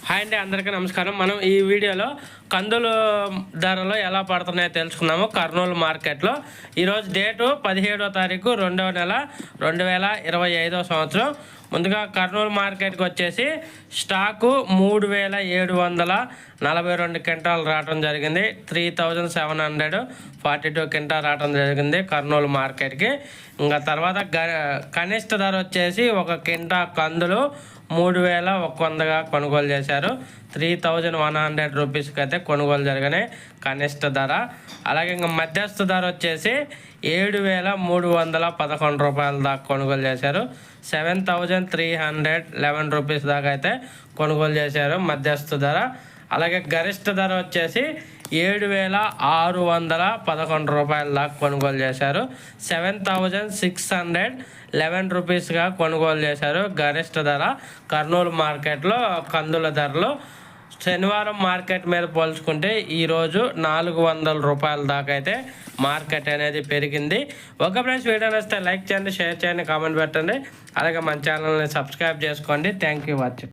Hi అండి, అందరికీ నమస్కారం. మనం ఈ వీడియోలో కందులు ధరలు ఎలా పడుతున్నాయో తెలుసుకున్నాము. కర్నూలు మార్కెట్లో ఈరోజు డేటు 17వ తారీఖు 2వ నెల 2025 సంవత్సరం. ముందుగా కర్నూలు మార్కెట్కి వచ్చేసి స్టాకు 3742 క్వింటాలు రావడం జరిగింది. 3742 క్వింటాల్ రావడం జరిగింది కర్నూలు మార్కెట్కి. ఇంకా తర్వాత కనిష్ట ధర వచ్చేసి ఒక క్వింటా కందులు 3100గా కొనుగోలు చేశారు. 3100 రూపీస్కి అయితే కొనుగోలు జరిగినాయి కనిష్ట ధర. అలాగే ఇంకా మధ్యస్థ ధర వచ్చేసి 7311 రూపాయల దాకా కొనుగోలు చేశారు. 7311 రూపీస్ దాకా అయితే కొనుగోలు చేశారు మధ్యస్థ ధర. అలాగే గరిష్ట ధర వచ్చేసి 7611 రూపాయల దాకా కొనుగోలు చేశారు. 7611 రూపీస్గా కొనుగోలు చేశారు గరిష్ట ధర కర్నూలు మార్కెట్లో కందుల ధరలు. శనివారం మార్కెట్ మీద పోల్చుకుంటే ఈరోజు 400 రూపాయల దాకా అయితే మార్కెట్ అనేది పెరిగింది. ఒక ఫ్రెండ్స్, వీడియో నచ్చితే లైక్ చేయండి, షేర్ చేయండి, కామెంట్ పెట్టండి. అలాగే మన ఛానల్ని సబ్స్క్రైబ్ చేసుకోండి. Thank you watching.